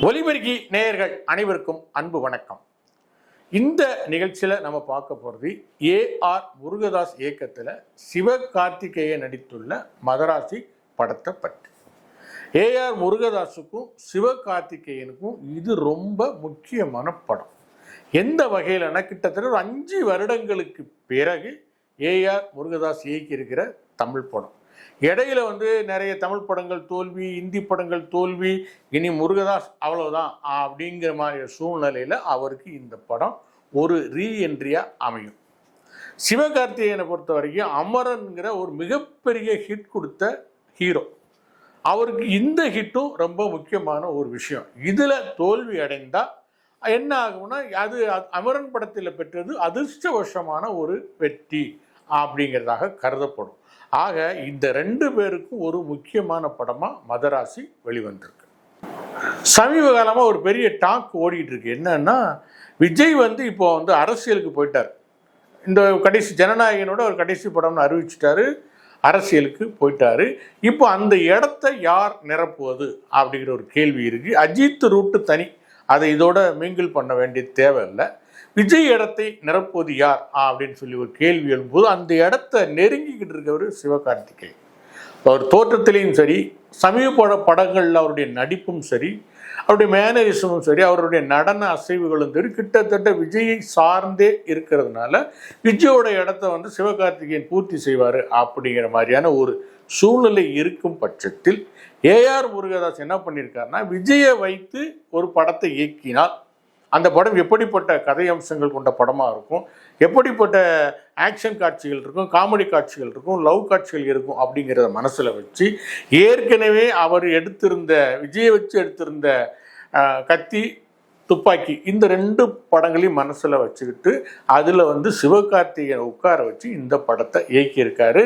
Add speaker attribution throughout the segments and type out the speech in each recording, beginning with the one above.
Speaker 1: ஒலிபெருக்கி நேயர்கள் அனைவருக்கும் அன்பு வணக்கம். இந்த நிகழ்ச்சியில் நம்ம பார்க்க போகிறது ஏஆர் முருகதாஸ் இயக்கத்தில் சிவகார்த்திகேயன் நடித்துள்ள மதராசி படத்தை பற்றி. ஏஆர் முருகதாஸுக்கும் சிவகார்த்திகேயனுக்கும் இது ரொம்ப முக்கியமான படம். எந்த வகையிலனா கிட்டத்தட்ட ஒரு 5 வருடங்களுக்கு பிறகு ஏஆர் முருகதாஸ் இயக்கியிருக்கிற தமிழ் படம். இடையில நிறைய தமிழ் படங்கள் தோல்வி, இந்தி படங்கள் தோல்வி, இனி முருகதாஸ் அவ்வளவுதான் அப்படிங்கிற மாதிரி சூழ்நிலையில் அவருக்கு இந்த படம் ஒரு ரீஎன்ட்ரியா அமையும். சிவகார்த்திகேயனை பொறுத்த வரைக்கும் அமரன்கிற ஒரு மிகப்பெரிய ஹிட் கொடுத்த ஹீரோ. அவருக்கு இந்த ஹிட்டும் ரொம்ப முக்கியமான ஒரு விஷயம். இதில் தோல்வி அடைந்தால் என்ன ஆகும்னா, அது அமரன் படத்தில் பெற்றது அதிர்ஷ்டவசமான ஒரு வெற்றி அப்படிங்கிறதாக கருதப்படும். ஆக இந்த 2 பேருக்கும் ஒரு முக்கியமான படமாக மதராசி வெளிவந்திருக்கு. சமீப காலமாக ஒரு பெரிய டாக் ஓடிட்டு இருக்கு. என்னன்னா, விஜய் இப்போ அரசியலுக்கு போயிட்டார். இந்த கடைசி ஜனநாயகனோட ஒரு கடைசி படம்னு அறிவிச்சிட்டாரு, அரசியலுக்கு போயிட்டாரு. இப்போ அந்த இடத்த யார் நிரப்புவது அப்படிங்கிற ஒரு கேள்வி இருக்கு. அஜித் ரூட்டு தனி, அதை இதோட மிங்கிள் பண்ண வேண்டிய தேவையில்லை. விஜய் இடத்தை நிரப்புவது யார் அப்படின்னு சொல்லி ஒரு கேள்வி எழும்போது அந்த இடத்த நெருங்கிக்கிட்டு இருக்கவர் சிவகார்த்திகேயன். அவர் தோற்றத்திலையும் சரி, சமீப படங்களில் அவருடைய நடிப்பும் சரி, அவருடைய மேனரிசமும் சரி, அவருடைய நடன அசைவுகளும் சரி கிட்டத்தட்ட விஜயை சார்ந்தே இருக்கிறதுனால விஜயோட இடத்த சிவகார்த்திகேயன் பூர்த்தி செய்வார் அப்படிங்கிற மாதிரியான ஒரு சூழ்நிலை இருக்கும் பட்சத்தில் ஏஆர் முருகதாஸ் என்ன பண்ணியிருக்காருன்னா, விஜயை வைத்து ஒரு படத்தை இயக்கினால் அந்த படம் எப்படிப்பட்ட கதை அம்சங்கள் கொண்ட படமாக இருக்கும், எப்படிப்பட்ட ஆக்ஷன் காட்சிகள் இருக்கும், காமெடி காட்சிகள் இருக்கும், லவ் காட்சிகள் இருக்கும் அப்படிங்கிறத மனசில் வச்சு ஏற்கனவே அவர் விஜயை வச்சு எடுத்திருந்த கத்தி, துப்பாக்கி இந்த 2 படங்களையும் மனசில் வச்சுக்கிட்டு அதில் சிவகார்த்திகேயனை உட்கார வச்சு இந்த படத்தை இயக்கியிருக்காரு.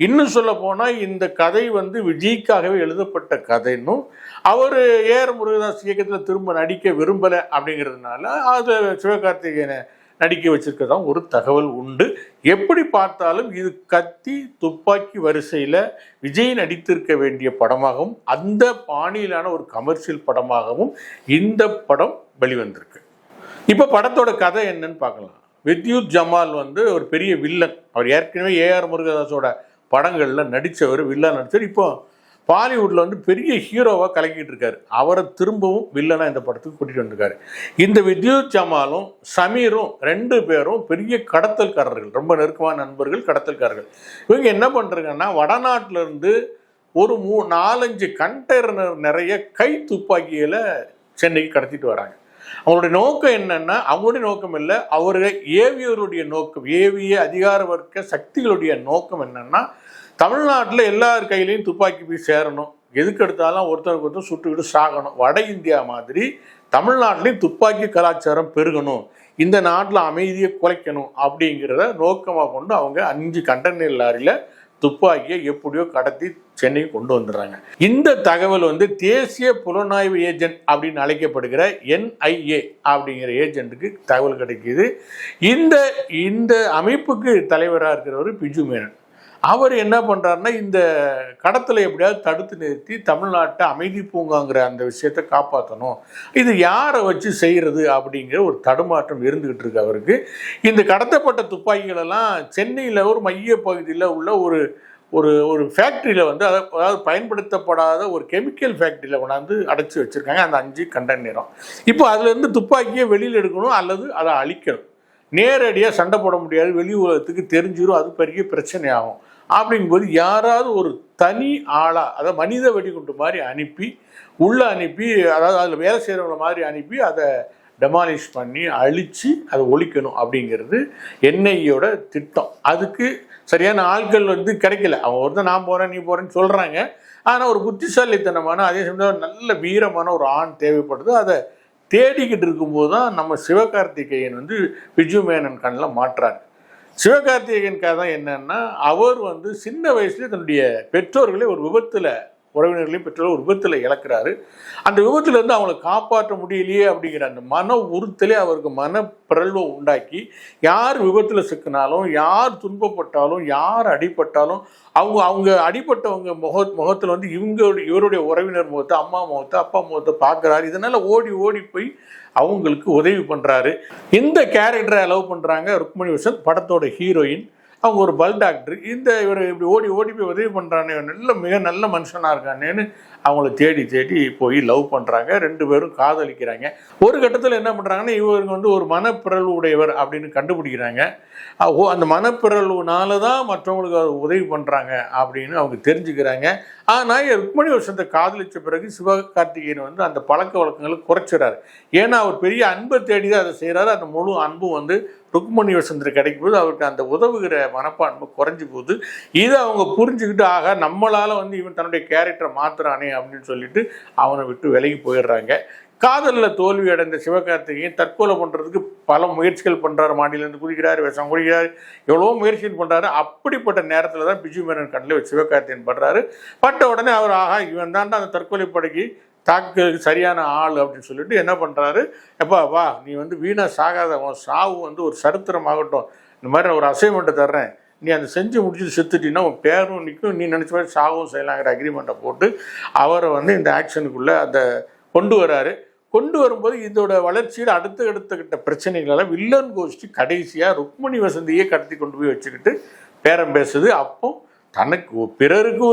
Speaker 1: இன்னும் சொல்ல போனால் இந்த கதை விஜய்க்காகவே எழுதப்பட்ட கதைன்னும், அவர் ஏஆர் முருகதாஸ் இயக்கத்தில் திரும்ப நடிக்க விரும்பலை அப்படிங்கிறதுனால அதை சிவகார்த்திகேயனை நடிக்க வச்சிருக்கதான் ஒரு தகவல் உண்டு. எப்படி பார்த்தாலும் இது கத்தி, துப்பாக்கி வரிசையில் விஜய் நடித்திருக்க வேண்டிய படமாகவும் அந்த பாணியிலான ஒரு கமர்ஷியல் படமாகவும் இந்த படம் வெளிவந்திருக்கு. இப்போ படத்தோட கதை என்னன்னு பார்க்கலாம். வித்யுத் ஜமால் ஒரு பெரிய வில்லன். அவர் ஏற்கனவே ஏஆர் முருகதாஸோட படங்களில் நடித்தவர், வில்லன் நடித்தவர். இப்போ பாலிவுட்டில் பெரிய ஹீரோவாக கலக்கிட்டு இருக்காரு. அவரை திரும்பவும் வில்லனாக இந்த படத்துக்கு கூட்டிகிட்டு வந்திருக்காரு. இந்த வித்யுத் ஜமாலும் சமீரும் 2 பேரும் பெரிய கடத்தல்காரர்கள், ரொம்ப நெருக்கமான நண்பர்கள், கடத்தல்காரர்கள். இவங்க என்ன பண்ணுறாங்கன்னா, வடநாட்டிலேருந்து ஒரு 4-5 கண்டெய்னர் நிறைய கை துப்பாக்கிகளை சென்னைக்கு கடத்திட்டு வராங்க. அவங்களுடைய நோக்கம் என்னன்னா, அவங்களுடைய நோக்கம் இல்லை, அவர்கள் ஏவியவருடைய நோக்கம், ஏவிய அதிகார வர்க்க சக்திகளுடைய நோக்கம் என்னன்னா, தமிழ்நாட்டில் எல்லார் கையிலையும் துப்பாக்கி போய் சேரணும், எதுக்கு எடுத்தாலும் ஒருத்தருக்கு ஒருத்தர் சுட்டுக்கிட்டு சாகணும், வட இந்தியா மாதிரி தமிழ்நாட்டிலையும் துப்பாக்கி கலாச்சாரம் பெருகணும், இந்த நாட்டில் அமைதியை குலைக்கணும் அப்படிங்கிறத நோக்கமாக கொண்டு அவங்க 5 கண்டெய்னர் லாரியில் துப்பாக்கியை எப்படியோ கடத்தி சென்னைக்கு கொண்டு வந்துடுறாங்க. இந்த தகவல் தேசிய புலனாய்வு ஏஜென்ட் அப்படின்னு அழைக்கப்படுகிற NIA அப்படிங்கிற ஏஜென்ட்டுக்கு தகவல் கிடைக்கிது. இந்த அமைப்புக்கு தலைவராக இருக்கிறவர் பிஜு மேனன். அவர் என்ன பண்ணுறாருன்னா, இந்த கடத்தலை எப்படியாவது தடுத்து நிறுத்தி தமிழ்நாட்டை அமைதி பூங்காங்கிற அந்த விஷயத்தை காப்பாற்றணும், இது யாரை வச்சு செய்கிறது அப்படிங்கிற ஒரு தடுமாற்றம் இருந்துக்கிட்டு இருக்கு அவருக்கு. இந்த கடத்தப்பட்ட துப்பாக்கிகளெல்லாம் சென்னையில் ஒரு மைய பகுதியில் உள்ள ஒரு ஃபேக்ட்ரியில் அதாவது பயன்படுத்தப்படாத ஒரு கெமிக்கல் ஃபேக்ட்ரியில் கொண்டாந்து அடைச்சி வச்சுருக்காங்க அந்த 5 கண்டெய்னரும். இப்போ அதுலேருந்து துப்பாக்கியை வெளியில் எடுக்கணும் அல்லது அதை அழிக்கணும். நேரடியாக சண்டை போட முடியாது, வெளி உலகத்துக்கு தெரிஞ்சிடும், அது பெரிய பிரச்சனை ஆகும். அப்படிங்கும்போது யாராவது ஒரு தனி ஆளாக, அதாவது மனித வெடிகுண்டு மாதிரி உள்ளே அனுப்பி, அதாவது அதில் வேலை செய்கிறவங்கள மாதிரி அனுப்பி அதை டெமாலிஷ் பண்ணி அழித்து அதை ஒழிக்கணும் அப்படிங்கிறது NIAயோட திட்டம். அதுக்கு சரியான ஆட்கள் கிடைக்கல. அவங்க ஒருத்தர் நான் போகிறேன், நீ போகிறேன்னு சொல்கிறாங்க. ஆனால் ஒரு புத்திசாலித்தனமான, அதே சமயம் நல்ல வீரமான ஒரு ஆண் தேவைப்படுது. அதை தேடிக்கிட்டு இருக்கும்போது தான் நம்ம சிவகார்த்திகேயன் பிஜு மேனன் கண்ணில் மாட்டுறாரு. சிவகார்த்திகேயன் கதை என்னன்னா, அவர் சின்ன வயசுல தன்னுடைய பெற்றோர்களை ஒரு விபத்தில் உறவினர்களையும் பெற்றோர் ஒரு விபத்தில் இழக்கிறாரு. அந்த விபத்துலேருந்து அவங்களை காப்பாற்ற முடியலையே அப்படிங்கிற அந்த மன உறுத்தலே அவருக்கு மனப்பிறழ்வை உண்டாக்கி, யார் விபத்தில் சிக்கினாலும், யார் துன்பப்பட்டாலும், யார் அடிபட்டாலும் அவங்க அடிப்பட்டவங்க முகத்தில் வந்து இவருடைய உறவினர் முகத்தை, அம்மா முகத்தை, அப்பா முகத்தை பார்க்குறாரு. இதனால் ஓடி ஓடி போய் அவங்களுக்கு உதவி பண்ணுறாரு. இந்த கேரக்டரை லவ் பண்ணுறாங்க ருக்மணி வசந்த், படத்தோட ஹீரோயின். அவங்க ஒரு பல் டாக்டர். இவர் இப்படி ஓடி ஓடி போய் உதவி பண்ணுறானே, மிக நல்ல மனுஷனாக இருக்கானேன்னு அவங்கள தேடி தேடி போய் லவ் பண்ணுறாங்க. 2 பேரும் காதலிக்கிறாங்க. ஒரு கட்டத்தில் என்ன பண்ணுறாங்கன்னா, இவங்க வந்து ஒரு மனப்பிறழ்வு உடையவர் அப்படின்னு கண்டுபிடிக்கிறாங்க. அந்த மனப்பிறழ்வுனால தான் மற்றவங்களுக்கு உதவி பண்ணுறாங்க அப்படின்னு அவங்க தெரிஞ்சுக்கிறாங்க. ஆனால் ருக்மணி வசந்தை காதலித்த பிறகு சிவகார்த்திகேயன் வந்து அந்த பழக்க வழக்கங்களை குறைச்சிடறாரு. ஏன்னா அவர் பெரிய அன்பை தேடி தான் அதை செய்கிறாரு. அந்த முழு அன்பும் வந்து ருக்மணி வசந்தர் கிடைக்கும் போது அவருக்கு அந்த உதவுகிற மனப்பான்மை குறைஞ்சி போகுது. இதை அவங்க புரிஞ்சுக்கிட்டு, ஆக நம்மளால் வந்து இவன் தன்னுடைய கேரக்டரை மாத்துறானே அப்படின்னு சொல்லிட்டு அவனை விட்டு விலகி போயிடுறாங்க. காதலில் தோல்வி அடைந்த சிவகார்த்திகேயன் தற்கொலை பண்ணுறதுக்கு பல முயற்சிகள் பண்ணுறாரு. மாடியிலேருந்து குதிக்கிறார், விஷம் குடிக்கிறார், எவ்வளோ முயற்சிகள் பண்ணுறாரு. அப்படிப்பட்ட நேரத்தில் தான் பிஜு மேனன் கண்ணில் சிவகார்த்திகேயன் படுறாரு. பட்ட உடனே அவர் இவன் தான் அந்த தற்கொலை படைக்கு தாக்குறதுக்கு சரியான ஆள் அப்படின்னு சொல்லிட்டு என்ன பண்ணுறாரு, எப்பா வா, நீ வந்து வீணா சாகாத, சாவு வந்து ஒரு சரித்திரமாகட்டும், இந்த மாதிரி ஒரு அசைன்மெண்ட்டை தர்றேன், நீ அந்த செஞ்சு முடிச்சுட்டு செத்துட்டீங்கன்னா உன் பேரும் நிற்கும், நீ நினச்ச மாதிரி சாகவும் செய்யலாங்கிற அக்ரிமெண்ட்டை போட்டு அவரை வந்து இந்த ஆக்ஷனுக்குள்ளே அதை கொண்டு வராரு. கொண்டு வரும்போது இதோட வளர்ச்சியில் அடுத்த பிரச்சனைகளால் வில்லன் கோஷ்டி கடைசியாக ருக்மணி வசந்தியே கடத்தி கொண்டு போய் வச்சுக்கிட்டு பேரம் பேசுது. அப்போ தனக்கு பிறருக்கு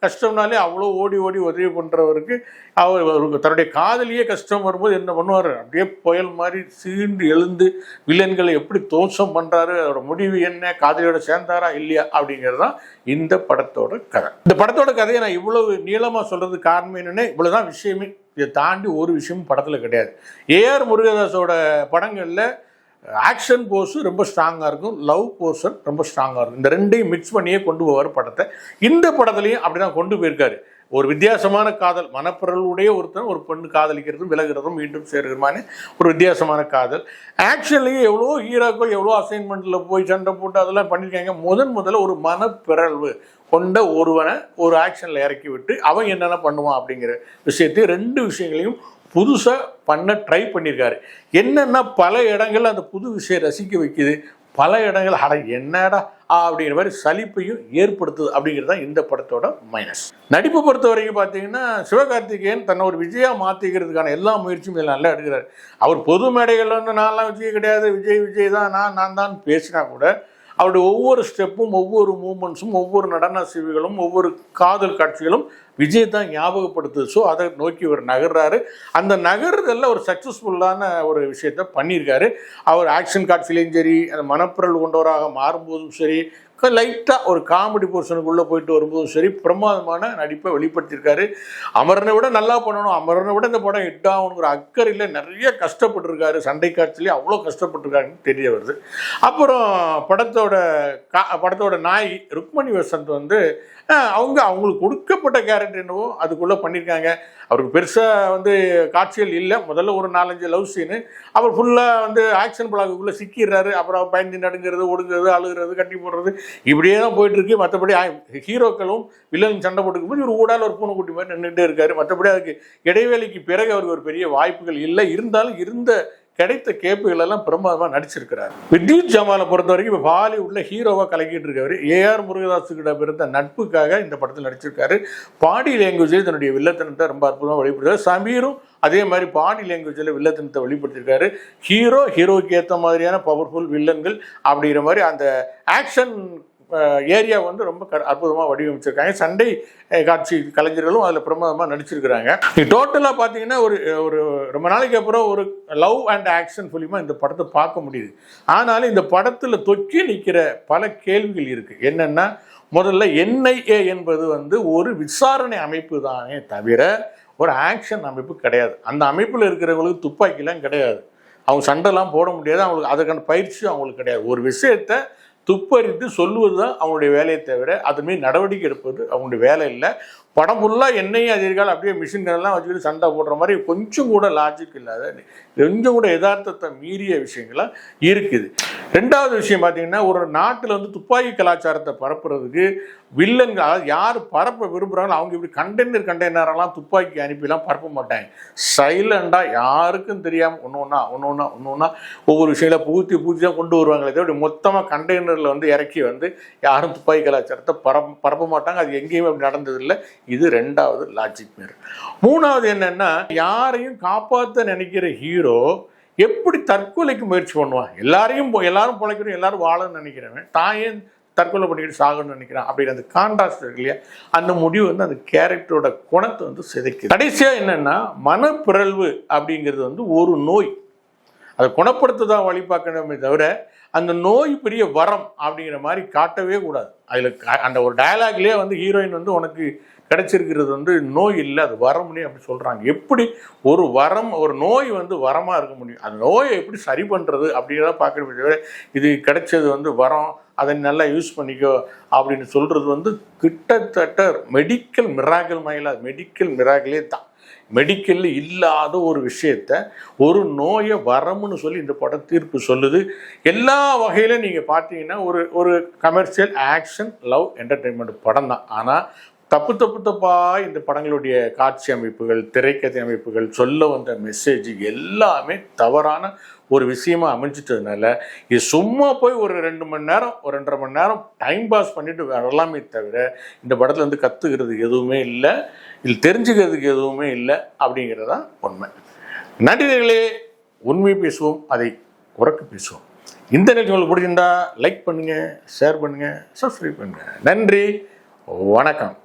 Speaker 1: கஷ்டம்னாலே அவ்வளோ ஓடி ஓடி உதவி பண்ணுறவருக்கு அவர் தன்னுடைய காதலியே கஷ்டம் வரும்போது என்ன பண்ணுவார், அப்படியே புயல் மாதிரி சீண்டு எழுந்து வில்லன்களை எப்படி தோஷம் பண்ணுறாரு, அதோட முடிவு என்ன, காதலியோட சேர்ந்தாரா இல்லையா அப்படிங்கிறது தான் இந்த படத்தோட கதை. இந்த படத்தோட கதையை நான் இவ்வளவு நீளமாக சொல்கிறதுக்கு காரணம் என்னென்னா, இவ்வளோதான் விஷயமே. இதை தாண்டி ஒரு விஷயமும் படத்தில் கிடையாது. ஏஆர் முருகதாஸோட படங்களில் ஆக்ஷன் போர்ஸு ரொம்ப ஸ்ட்ராங்காக இருக்கும், லவ் போர்ஷன் ரொம்ப ஸ்ட்ராங்காக இருக்கும். இந்த ரெண்டையும் மிக்ஸ் பண்ணியே கொண்டு போவார் படத்தை. இந்த படத்துலையும் அப்படி தான் கொண்டு போயிருக்காரு. ஒரு வித்தியாசமான காதல், மனப்பிறலுடைய ஒருத்தன் ஒரு பெண்ணு காதலிக்கிறதும் விலகிறதும் மீண்டும் சேர்கிறமான ஒரு வித்தியாசமான காதல். ஆக்ஷன்லேயே எவ்வளோ ஹீரோக்கள் எவ்வளோ அசைன்மெண்ட்டில் போய் சண்டை போட்டு அதெல்லாம் பண்ணியிருக்காங்க. முதல்ல ஒரு மனப்பிறழ்வு கொண்ட ஒருவனை ஒரு ஆக்ஷனில் இறக்கி விட்டு அவன் என்னென்ன பண்ணுவான் அப்படிங்கிற விஷயத்தையும் 2 விஷயங்களையும் புதுசாக பண்ண ட்ரை பண்ணியிருக்காரு. என்னென்னா பல இடங்கள் அந்த புது விஷயம் ரசிக்க வைக்குது, பல இடங்கள் என்னடா அப்படிங்கிற மாதிரி சலிப்பையும் ஏற்படுத்துது அப்படிங்கிறது தான் இந்த படத்தோட மைனஸ். நடிப்பு பொறுத்த வரைக்கும் பார்த்தீங்கன்னா, சிவகார்த்திகேயன் தன்னை ஒரு விஜயா மாற்றிக்கிறதுக்கான எல்லா முயற்சியும் இதில் நல்லா எடுக்கிறார். அவர் பொது மேடைகளில் வந்து நான்லாம் விஜய் கிடையாது, விஜய் தான் நான் தான் பேசினா கூட அவருடைய ஒவ்வொரு ஸ்டெப்பும், ஒவ்வொரு மூமெண்ட்ஸும், ஒவ்வொரு நடன சிவிகளும், ஒவ்வொரு காதல் காட்சிகளும் விஜய் தான் ஞாபகப்படுத்துது. ஸோ அதை நோக்கி ஒரு நகர்றாரு. அந்த நகர்தலில் ஒரு சக்ஸஸ்ஃபுல்லான ஒரு விஷயத்த பண்ணியிருக்காரு. அவர் ஆக்ஷன் காட்சிலையும் சரி, அந்த மனப்பிறல் கொண்டவராக மாறும்போதும் சரி, லைட்டாக ஒரு காமெடி போர்ஷனுக்குள்ளே போயிட்டு வரும்போதும் சரி, பிரமாதமான நடிப்பை வெளிப்படுத்தியிருக்காரு. அமரனை விட நல்லா பண்ணணும், அமரனை விட இந்த படம் ஹிட் ஆகணுங்கிற அக்கறையில் நிறைய கஷ்டப்பட்டுருக்காரு. சண்டை காட்சிலேயே அவ்வளோ கஷ்டப்பட்டுருக்காருன்னு தெரிய வருது. அப்புறம் படத்தோட நாய் ருக்மணி வசந்த் வந்து அவங்களுக்கு கொடுக்கப்பட்ட கேரக்டர் என்னவோ அதுக்குள்ளே பண்ணியிருக்காங்க. அவருக்கு பெருசாக வந்து காட்சிகள் இல்லை. முதல்ல ஒரு 4-5 லவ் சீனு, அவர் ஃபுல்லாக வந்து ஆக்ஷன் பிளாக்குள்ளே சிக்கிடுறாரு. அப்புறம் பயந்து நடுங்கிறது, ஒடுங்கிறது, அழுகிறது, கட்டி போடுறது, இப்படியே தான் போயிட்டுருக்கு. மற்றபடி ஹீரோக்களும் வில்லன் சண்டை போட்டுக்கும்போது இவர் ஊடால ஒரு பூனைக்குட்டி மாதிரி நின்றுட்டே இருக்காரு. மற்றபடி அதுக்கு இடைவேளைக்கு பிறகு அவருக்கு ஒரு பெரிய வாய்ப்புகள் இல்லை. இருந்தாலும் இருந்த கிடைத்த கேப்புகள் எல்லாம் பிரமாதமாக நடிச்சிருக்கிறார். வித்யுத் ஜமாலை பொறுத்த வரைக்கும் இப்போ பாலிவுட்ல ஹீரோவாக கலக்கிட்டு இருக்காரு. ஏஆர் முருகதாஸுக்கிட்ட பிறந்த நட்புக்காக இந்த படத்தில் நடிச்சிருக்காரு. பாடி லாங்குவேஜில் தன்னுடைய வில்லத்தனத்தை ரொம்ப அற்புதமாக வெளிப்படுத்தாரு. சமீரும் அதே மாதிரி பாடி லாங்குவேஜில் வில்லத்தனத்தை வெளிப்படுத்தியிருக்காரு. ஹீரோவுக்கு ஏற்ற மாதிரியான பவர்ஃபுல் வில்லன்கள் அப்படிங்கிற மாதிரி அந்த ஆக்ஷன் ஏரியா வந்து ரொம்ப அற்புதமாக வடிவமைச்சிருக்காங்க. சண்டை காட்சி கலைஞர்களும் அதில் பிரமாதமாக நடிச்சிருக்கிறாங்க. டோட்டலாக பார்த்தீங்கன்னா ஒரு ரொம்ப நாளைக்கு அப்புறம் ஒரு லவ் அண்ட் ஆக்ஷன் ஃபிலிமாக இந்த படத்தை பார்க்க முடியுது. ஆனாலும் இந்த படத்தில் தொக்கி நிற்கிற பல கேள்விகள் இருக்குது. என்னென்னா, முதல்ல NIA என்பது வந்து ஒரு விசாரணை அமைப்பு தானே தவிர ஒரு ஆக்ஷன் அமைப்பு கிடையாது. அந்த அமைப்பில் இருக்கிறவங்களுக்கு துப்பாக்கிலாம் கிடையாது, அவங்க சண்டைலாம் போட முடியாது, அவங்களுக்கு அதுக்கான பயிற்சியும் அவங்களுக்கு கிடையாது. ஒரு விஷயத்தை துப்பறித்து சொல்லுவது தான் அவங்களுடைய வேலையை தவிர அதன் மீது நடவடிக்கை எடுப்பது அவங்களுடைய வேலை இல்லை. படம் ஃபுல்லாக எண்ணெயும் அதிகால் அப்படியே மிஷின்கள்லாம் வச்சுக்கிட்டு சண்டை போடுற மாதிரி கொஞ்சம் கூட லாஜிக் இல்லாத, கொஞ்சம் கூட யதார்த்தத்தை மீறிய விஷயங்கள்லாம் இருக்குது. ரெண்டாவது விஷயம் பார்த்தீங்கன்னா, ஒரு நாட்டில் வந்து துப்பாக்கி கலாச்சாரத்தை பரப்புறதுக்கு வில்லன்கள், அதாவது யார் பரப்ப விரும்புகிறாங்களோ அவங்க இப்படி கண்டெய்னரெல்லாம் துப்பாக்கி அனுப்பிலாம் பரப்ப மாட்டாங்க. சைலண்டாக யாருக்கும் தெரியாமல் ஒன்று ஒன்றா ஒவ்வொரு விஷயங்களை பூத்தி தான் கொண்டு வருவாங்களே தவிர மொத்தமாக கண்டெய்னரில் வந்து இறக்கி வந்து யாரும் துப்பாக்கி கலாச்சாரத்தை பரப்ப மாட்டாங்க. அது எங்கேயுமே அப்படி நடந்ததில்லை. இது ரெண்டாவது லாஜிக் மீர். மூணாவது என்னன்னா, யாரையும் காப்பாற்ற நினைக்கிற ஹீரோ எப்படி தற்கொலைக்கு முயற்சி பண்ணுவான்? எல்லாரும் பிழைக்கணும், எல்லாரும் வாழணும்னு நினைக்கிறவன் தான் ஏன் தற்கொலை பண்ணிக்கிட்டு சாகணும்னு நினைக்கிறான் அப்படின்னு அந்த கான்ட்ராஸ்ட் இருக்கு இல்லையா, அந்த முடிவு வந்து அந்த கேரக்டரோட குணத்தை வந்து சிதைக்குது. கடைசியா என்னன்னா, மனப்பிறழ்வு அப்படிங்கிறது வந்து ஒரு நோய். அதை குணப்படுத்ததான் வழி பார்க்கணுமே தவிர அந்த நோய் பெரிய வரம் அப்படிங்கிற மாதிரி காட்டவே கூடாது. அதில் அந்த ஒரு டயலாக்லேயே வந்து ஹீரோயின் வந்து உனக்கு கிடைச்சிருக்கிறது வந்து நோய் இல்லை, அது வரம்னே அப்படி சொல்கிறாங்க. எப்படி ஒரு வரம், ஒரு நோய் வந்து வரமாக இருக்க முடியும்? அந்த நோயை எப்படி சரி பண்ணுறது அப்படிங்கிறத பார்க்கணுமே தவிர இது கிடைச்சது வந்து வரம், அதை நல்லா யூஸ் பண்ணிக்கோ அப்படின்னு சொல்கிறது வந்து கிட்டத்தட்ட மெடிக்கல் மிராக்கிள் மயிலா, மெடிக்கல் மிராக்கிளே தான். மெடிக்கல்ல இல்லாத ஒரு விஷயத்த ஒரு நோயை வரம்னு சொல்லி இந்த படம் தீர்ப்பு சொல்லுது. எல்லா வகையிலும் நீங்கள் பார்த்தீங்கன்னா ஒரு கமர்ஷியல் ஆக்ஷன் லவ் என்டர்டெயின்மெண்ட் படம் தான். ஆனால் தப்பா இந்த படங்களுடைய காட்சி அமைப்புகள், திரைக்கதை அமைப்புகள், சொல்ல வந்த மெசேஜ் எல்லாமே தவறான ஒரு விஷயமா அமைஞ்சிட்டதுனால இது சும்மா போய் ஒரு 2 மணி நேரம், ஒரு 2.5 மணி நேரம் டைம் பாஸ் பண்ணிட்டு வரலாமே தவிர இந்த படத்துல வந்து கத்துக்கிறது எதுவுமே இல்லை, இதில் தெரிஞ்சுக்கிறதுக்கு எதுவுமே இல்லை அப்படிங்கிறதான் உண்மை. நன்றிகளே, உண்மை பேசுவோம், அதை உறக்க பேசுவோம். இந்த நிகழ்ச்சி உங்களுக்கு பிடிச்சிருந்தா லைக் பண்ணுங்க, ஷேர் பண்ணுங்க, சப்ஸ்கிரைப் பண்ணுங்க. நன்றி, வணக்கம்.